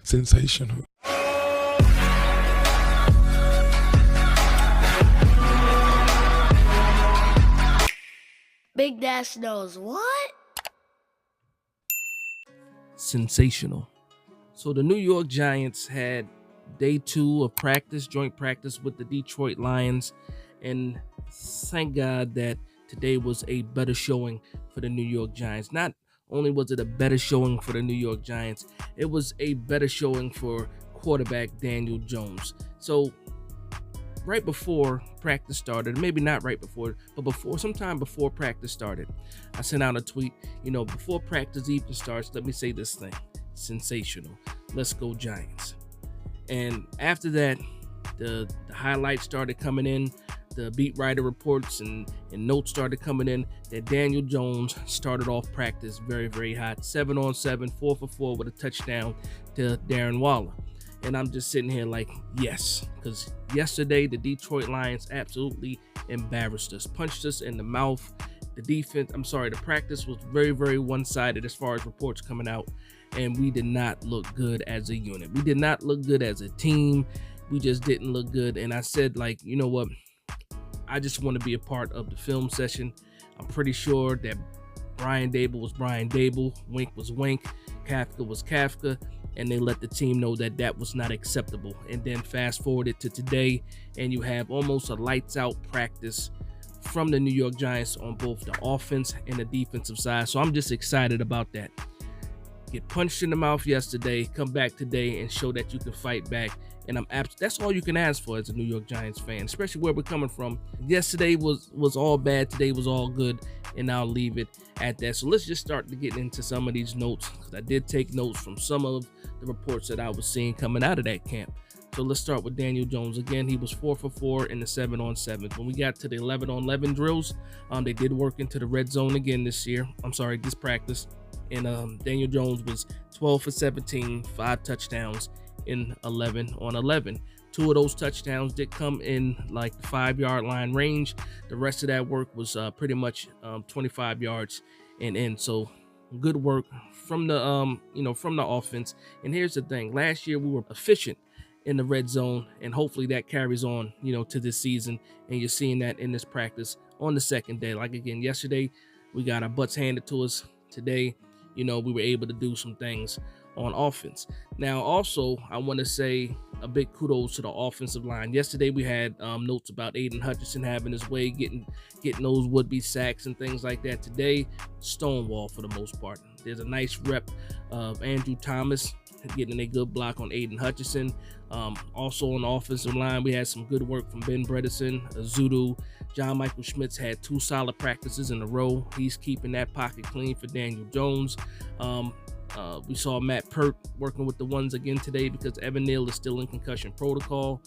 Sensational. Big Dash knows what? Sensational. So the New York Giants had day 2 of practice, joint practice with the Detroit Lions, and thank God that today was a better showing for the New York Giants. Not only was it a better showing for the New York Giants, it was a better showing for quarterback Daniel Jones. So right before practice started, maybe not right before, but sometime before practice started, I sent out a tweet, before practice even starts, let me say this thing: sensational. Let's go Giants. And after that, the highlights started coming in, the beat writer reports and notes started coming in that Daniel Jones started off practice very, very hot. 7 on 7, 4 for 4 with a touchdown to Darren Waller. And I'm just sitting here like, yes, because yesterday the Detroit Lions absolutely embarrassed us, punched us in the mouth. The practice was very, very one-sided as far as reports coming out, and we did not look good as a unit. We did not look good as a team. We just didn't look good. And I said, like, you know what? I just want to be a part of the film session. I'm pretty sure that Brian Dable was Brian Dable, Wink was Wink, Kafka was Kafka, and they let the team know that that was not acceptable. And then fast forwarded to today, and you have almost a lights out practice from the New York Giants on both the offense and the defensive side. So I'm just excited about that. Get punched in the mouth yesterday, come back today and show that you can fight back. And that's all you can ask for as a New York Giants fan, especially where we're coming from. Yesterday was all bad, today was all good, and I'll leave it at that. So let's just start to get into some of these notes, because I did take notes from some of the reports that I was seeing coming out of that camp. So let's start with Daniel Jones. Again, he was 4 for 4 in the 7 on 7. When we got to the 11 on 11 drills, they did work into the red zone again this practice. And Daniel Jones was 12 for 17, 5 touchdowns in 11 on 11. 2 of those touchdowns did come in like the 5-yard line range. The rest of that work was pretty much 25 yards and in. So good work from the from the offense. And here's the thing: last year we were efficient in the red zone, and hopefully that carries on to this season. And you're seeing that in this practice on the second day. Like again, yesterday we got our butts handed to us. Today, we were able to do some things on offense. Now, also, I want to say a big kudos to the offensive line. Yesterday, we had notes about Aiden Hutchinson having his way, getting those would-be sacks and things like that. Today, stonewall for the most part. There's a nice rep of Andrew Thomas getting a good block on Aiden Hutchinson. Also on the offensive line, we had some good work from Ben Bredesen, Zudu. John Michael Schmitz had 2 solid practices in a row. He's keeping that pocket clean for Daniel Jones. We saw Matt Pert working with the ones again today because Evan Neal is still in concussion protocol.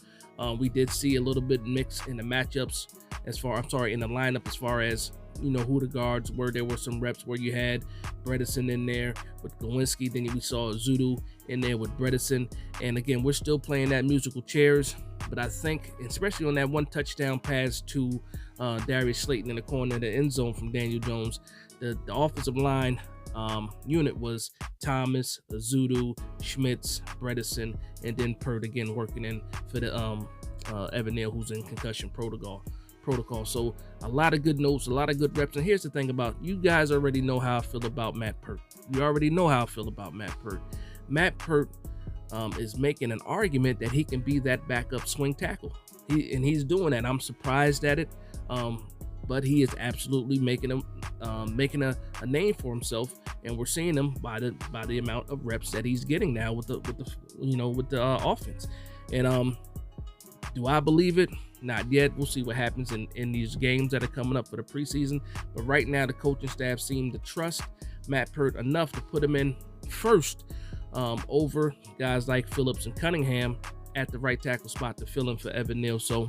We did see a little bit mix in the matchups in the lineup as far as who the guards were. There were some reps where you had Bredesen in there with Glowinski. Then we saw Zudu in there with Bredesen. And again, we're still playing that musical chairs. But I think, especially on that 1 touchdown pass to Darius Slayton in the corner of the end zone from Daniel Jones, the offensive line unit was Thomas, Zudu, Schmitz, Bredesen, and then Pert again working in for the Evan Neal, who's in concussion protocol. So a lot of good notes, a lot of good reps. And here's the thing about you guys already know how I feel about Matt Pert. You already know how I feel about Matt Pert. Matt Pert is making an argument that he can be that backup swing tackle. He's doing that. I'm surprised at it. But he is absolutely making a name for himself, and we're seeing him by the amount of reps that he's getting now with the offense. And do I believe it? Not yet. We'll see what happens in these games that are coming up for the preseason. But right now, the coaching staff seem to trust Matt Pert enough to put him in first over guys like Phillips and Cunningham at the right tackle spot to fill in for Evan Neal. So,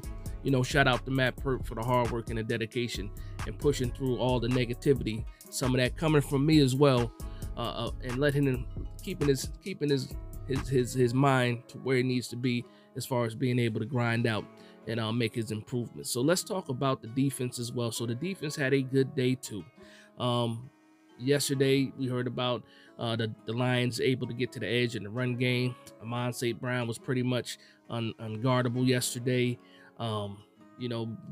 shout out to Matt Pert for the hard work and the dedication and pushing through all the negativity. Some of that coming from me as well, and letting him keeping his mind to where it needs to be as far as being able to grind out and make his improvements. So let's talk about the defense as well. So the defense had a good day too. Yesterday, we heard about the Lions able to get to the edge in the run game. Amon St. Brown was pretty much unguardable yesterday. Um,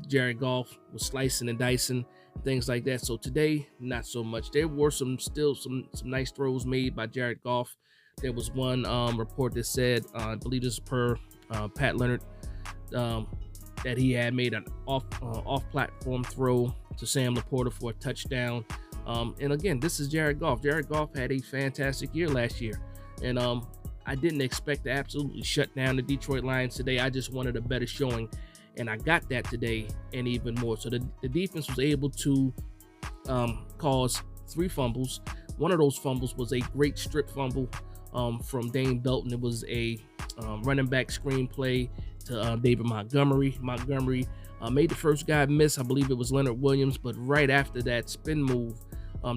Jared Goff was slicing and dicing, things like that. So today, not so much. There were some nice throws made by Jared Goff. There was one report that said, I believe this is per Pat Leonard, that he had made an off platform throw to Sam Laporta for a touchdown. And again, this is Jared Goff. Jared Goff had a fantastic year last year, and I didn't expect to absolutely shut down the Detroit Lions today. I just wanted a better showing, and I got that today and even more. So the defense was able to cause 3 fumbles. One of those fumbles was a great strip fumble from Dane Belton. It was a running back screen play to David Montgomery. Montgomery made the first guy miss. I believe it was Leonard Williams, but right after that spin move,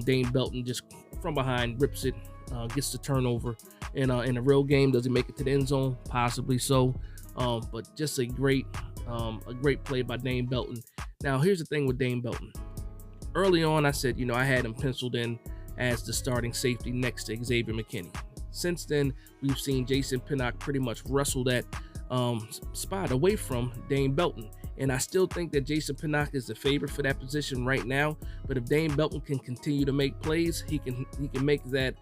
Dane Belton just from behind rips it, gets the turnover. And in a real game, does he make it to the end zone? Possibly so. But just a great play by Dane Belton. Now, here's the thing with Dane Belton. Early on, I said, I had him penciled in as the starting safety next to Xavier McKinney. Since then, we've seen Jason Pinnock pretty much wrestle that spot away from Dane Belton. And I still think that Jason Pinnock is the favorite for that position right now. But if Dane Belton can continue to make plays, he can make that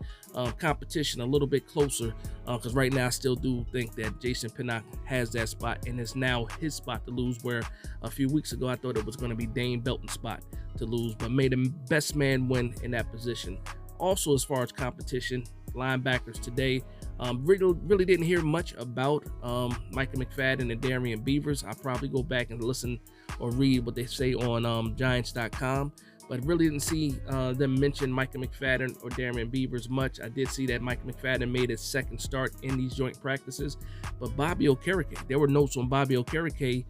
competition a little bit closer. Because right now I still do think that Jason Pinnock has that spot, and it's now his spot to lose, where a few weeks ago I thought it was going to be Dane Belton's spot to lose, but made the best man win in that position. Also, as far as competition, linebackers today, really didn't hear much about Micah McFadden and Darian Beavers. I'll probably go back and listen or read what they say on Giants.com, but really didn't see them mention Micah McFadden or Darian Beavers much. I did see that Micah McFadden made his second start in these joint practices, but Bobby Okereke, there were notes on Bobby Okereke,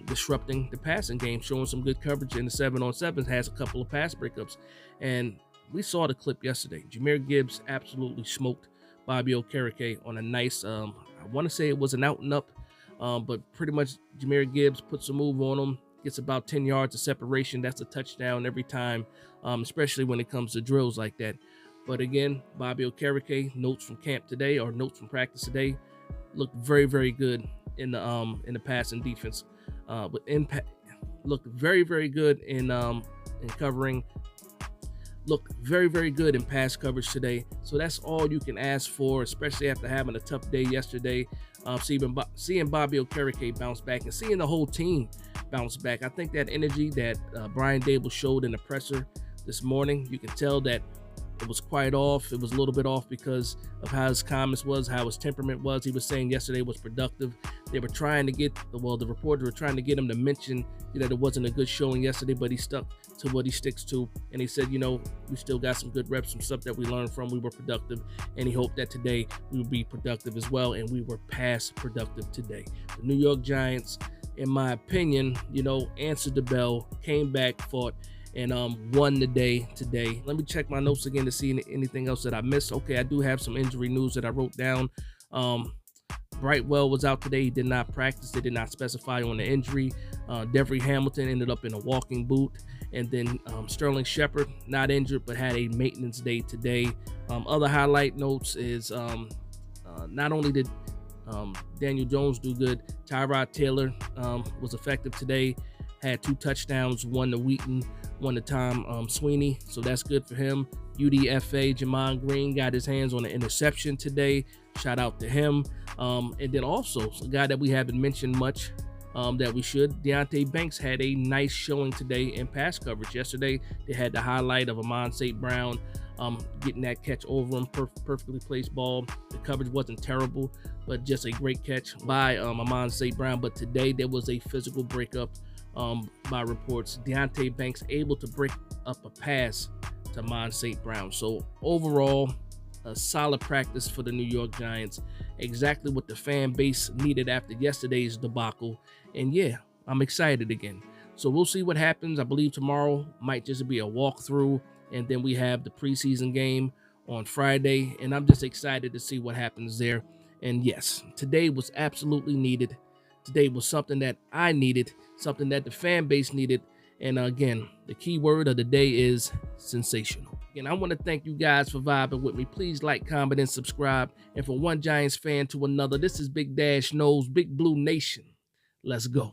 disrupting the passing game, showing some good coverage in the 7-on-7s, has a couple of pass breakups, and we saw the clip yesterday. Jahmyr Gibbs absolutely smoked Bobby Okereke on a nice, I want to say it was an out and up, but pretty much Jahmyr Gibbs puts a move on him, gets about 10 yards of separation. That's a touchdown every time, especially when it comes to drills like that. But again, Bobby Okereke, notes from camp today, or notes from practice today, looked very, very good in the passing defense. But looked very, very good in covering. Looked very, very good in pass coverage today. So that's all you can ask for, especially after having a tough day yesterday. Seeing Bobby Okereke bounce back and seeing the whole team bounce back. I think that energy that Brian Dable showed in the presser this morning, you can tell that it was quite off. It was a little bit off because of how his comments was, how his temperament was. He was saying yesterday was productive. They were trying to get, the reporters were trying to get him to mention that it wasn't a good showing yesterday, but he stuck to what he sticks to. And he said, we still got some good reps, some stuff that we learned from. We were productive, and he hoped that today we would be productive as well, and we were past productive today. The New York Giants, in my opinion, answered the bell, came back, fought, and won the day today. Let me check my notes again to see anything else that I missed. Okay, I do have some injury news that I wrote down. Brightwell was out today. He did not practice. They did not specify on the injury. Devery Hamilton ended up in a walking boot. And then Sterling Shepard, not injured, but had a maintenance day today. Other highlight notes is not only did Daniel Jones do good, Tyrod Taylor was effective today, had 2 touchdowns, one to Wheaton, one to Tom Sweeney, so that's good for him. UDFA, Jamon Green got his hands on an interception today. Shout out to him. And then also, a guy that we haven't mentioned much, that we should, Deonte Banks had a nice showing today in pass coverage. Yesterday, they had the highlight of Amon St. Brown getting that catch over him, perfectly placed ball. The coverage wasn't terrible, but just a great catch by Amon St. Brown. But today, there was a physical breakup by reports. Deonte Banks able to break up a pass to Amon St. Brown. So overall, a solid practice for the New York Giants. Exactly what the fan base needed after yesterday's debacle. And yeah, I'm excited again. So we'll see what happens. I believe tomorrow might just be a walkthrough, and then we have the preseason game on Friday. And I'm just excited to see what happens there. And yes, today was absolutely needed. Today was something that I needed, something that the fan base needed. And again, the key word of the day is sensational. Again, I want to thank you guys for vibing with me. Please like, comment, and subscribe. And from one Giants fan to another, this is Big Dash Knows, Big Blue Nation. Let's go.